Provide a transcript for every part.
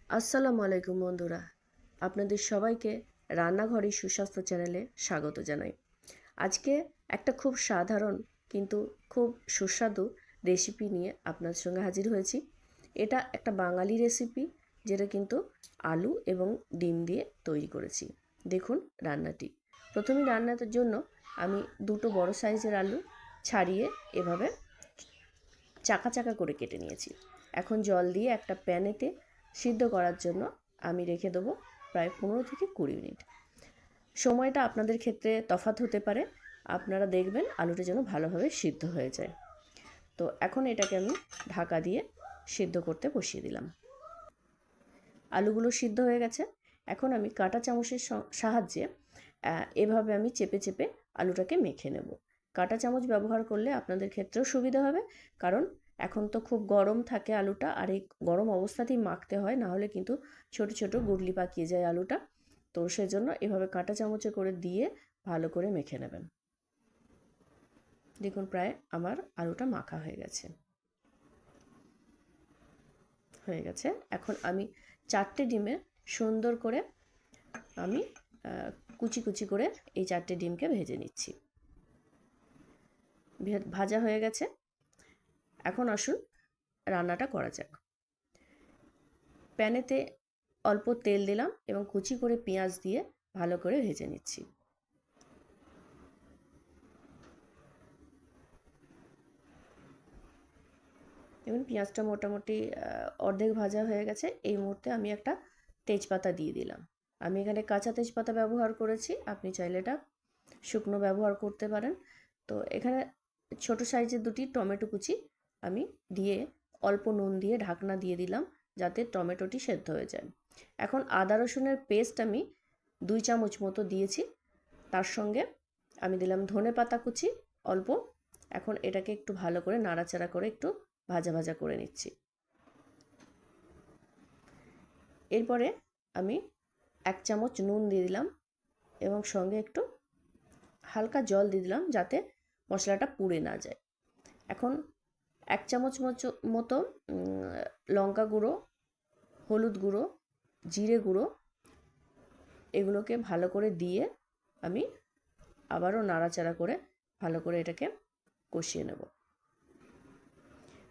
আসসালামু আলাইকুম বন্ধুরা, আপনাদের সবাইকে রান্নাঘরে সুস্বাস্থ্য চ্যানেলে স্বাগত জানাই। আজকে একটা খুব সাধারণ কিন্তু খুব সুস্বাদু রেসিপি নিয়ে আপনার সঙ্গে হাজির হয়েছি। এটা একটা বাঙালি রেসিপি, যেটা কিন্তু আলু এবং ডিম দিয়ে তৈরি করেছি। দেখুন রান্নাটি। প্রথমেই রান্নাটার জন্য আমি দুটো বড় সাইজের আলু ছাড়িয়ে এভাবে চাকা চাকা করে কেটে নিয়েছি। এখন জল দিয়ে একটা প্যানেতে সিদ্ধ করার জন্য আমি রেখে দেবো প্রায় 15 থেকে 20 মিনিট। সময়টা আপনাদের ক্ষেত্রে তফাৎ হতে পারে, আপনারা দেখবেন আলুটা যেন ভালোভাবে সিদ্ধ হয়ে যায়। তো এখন এটাকে আমি ঢাকা দিয়ে সিদ্ধ করতে বসিয়ে দিলাম। আলুগুলো সিদ্ধ হয়ে গেছে। এখন আমি কাঁটা চামচের সাহায্যে এভাবে আমি চেপে চেপে আলুটাকে মেখে নেব। কাঁটা চামচ ব্যবহার করলে আপনাদের ক্ষেত্রেও সুবিধা হবে, কারণ এখন তো খুব গরম থাকে আলুটা, আর এই গরম অবস্থাতেই মাখতে হয়, নাহলে কিন্তু ছোট ছোট গুটলি পাকিয়ে যায় আলুটা। তো সেজন্য এভাবে কাঁটা চামচে করে দিয়ে ভালো করে মেখে নেবেন। দেখুন প্রায় আমার আলুটা মাখা হয়ে গেছে। এখন আমি 4টে ডিমে সুন্দর করে আমি কুচি কুচি করে এই 4টে ডিমকে ভেজে নিচ্ছি। ভাজা হয়ে গেছে। এখন আসুন রান্নাটা করা যাক। প্যানেতে অল্প তেল দিলাম এবং কুচি করে পেঁয়াজ দিয়ে ভালো করে ভেজে নিচ্ছি। দেখুন পেঁয়াজটা মোটামুটি অর্ধেক ভাজা হয়ে গেছে। এই মুহূর্তে আমি একটা তেজপাতা দিয়ে দিলাম। আমি এখানে কাঁচা তেজপাতা ব্যবহার করেছি, আপনি চাইলে এটা শুকনো ব্যবহার করতে পারেন। তো এখানে ছোট সাইজের 2টি টমেটো কুচি আমি দিয়ে অল্প নুন দিয়ে ঢাকনা দিয়ে দিলাম, যাতে টমেটোটি সেদ্ধ হয়ে যায়। এখন আদা রসুনের পেস্ট আমি 2 চামচ মতো দিয়েছি। তার সঙ্গে আমি দিলাম ধনে পাতা কুচি অল্প। এখন এটাকে একটু ভালো করে নাড়াচাড়া করে একটু ভাজা ভাজা করে নিচ্ছি। এরপরে আমি 1 চামচ নুন দিয়ে দিলাম এবং সঙ্গে একটু হালকা জল দিয়ে দিলাম, যাতে মশলাটা পুড়ে না যায়। এখন 1 চামচ মতো লঙ্কা গুঁড়ো, হলুদ গুঁড়ো, জিরে গুঁড়ো এগুলোকে ভালো করে দিয়ে আমি আবারও নাড়াচাড়া করে ভালো করে এটাকে কষিয়ে নেব।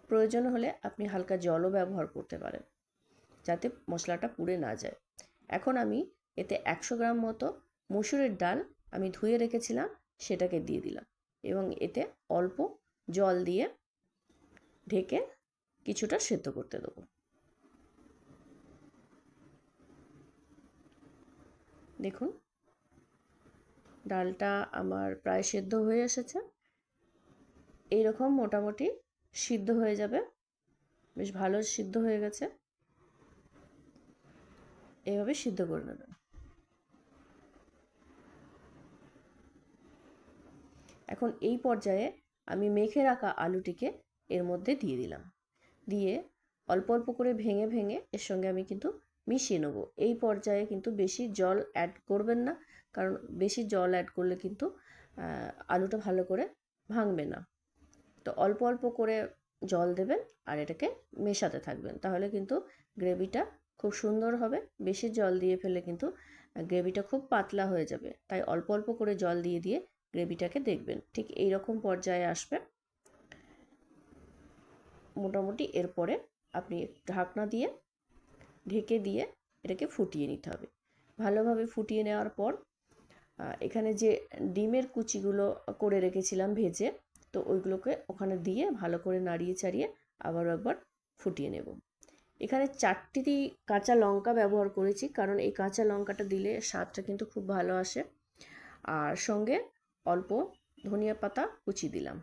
প্রয়োজন হলে আপনি হালকা জলও ব্যবহার করতে পারেন, যাতে মশলাটা পুড়ে না যায়। এখন আমি এতে 100 গ্রাম মতো মসুরের ডাল আমি ধুয়ে রেখেছিলাম, সেটাকে দিয়ে দিলাম এবং এতে অল্প জল দিয়ে ঢেকে কিছুটা সেদ্ধ করতে দেবো। দেখুন ডালটা আমার প্রায় সেদ্ধ হয়ে এসেছে। এইরকম মোটামুটি সিদ্ধ হয়ে যাবে, বেশ ভালো সিদ্ধ হয়ে গেছে। এভাবে সিদ্ধ করে নেবেন। এখন এই পর্যায়ে আমি মেখে রাখা আলুটিকে এর মধ্যে দিয়ে দিলাম। দিয়ে অল্প অল্প করে ভেঙে ভেঙে এর সঙ্গে আমি কিন্তু মিশিয়ে নেবো। এই পর্যায়ে কিন্তু বেশি জল অ্যাড করবেন না, কারণ বেশি জল অ্যাড করলে কিন্তু আলুটা ভালো করে ভাঙবে না। তো অল্প অল্প করে জল দেবেন আর এটাকে মেশাতে থাকবেন, তাহলে কিন্তু গ্রেভিটা খুব সুন্দর হবে। বেশি জল দিয়ে ফেললে কিন্তু গ্রেভিটা খুব পাতলা হয়ে যাবে, তাই অল্প অল্প করে জল দিয়ে দিয়ে গ্রেভিটাকে দেখবেন ঠিক এই রকম পর্যায়ে আসবে মোটামুটি। এরপরে আপনি ঢাকনা দিয়ে ঢেকে দিয়ে এটাকে ফুটিয়ে নিতে হবে। ভালোভাবে ফুটিয়ে নেওয়ার পর এখানে যে ডিমের কুচিগুলো করে রেখেছিলাম ভেজে, তো ওইগুলোকে ওখানে দিয়ে ভালো করে নাড়িয়ে চাড়িয়ে আবারও একবার ফুটিয়ে নেব। এখানে 4টি কাঁচা লঙ্কা ব্যবহার করেছি, কারণ এই কাঁচা লঙ্কাটা দিলে স্বাদটা কিন্তু খুব ভালো আসে। আর সঙ্গে অল্প ধনিয়া পাতা কুচি দিলাম।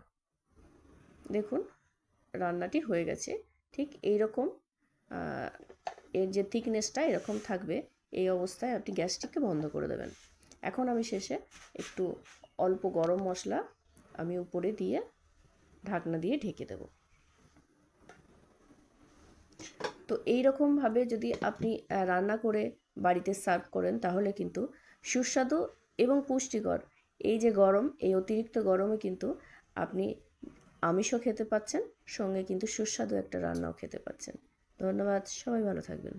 দেখুন রান্নাটি হয়ে গেছে। ঠিক এই রকম এর যে থিকনেসটা এরকম থাকবে। এই অবস্থায় আপনি গ্যাসটিকে বন্ধ করে দেবেন। এখন আমি শেষে একটু অল্প গরম মশলা আমি উপরে দিয়ে ঢাকনা দিয়ে ঢেকে দেব। তো এই রকমভাবে যদি আপনি রান্না করে বাড়িতে সার্ভ করেন, তাহলে কিন্তু সুস্বাদু এবং পুষ্টিকর এই যে গরম, এই অতিরিক্ত গরমে কিন্তু আপনি আমিষও খেতে পাচ্ছেন, সঙ্গে কিন্তু সুস্বাদু একটা রান্নাও খেতে পাচ্ছেন। ধন্যবাদ, সবাই ভালো থাকবেন।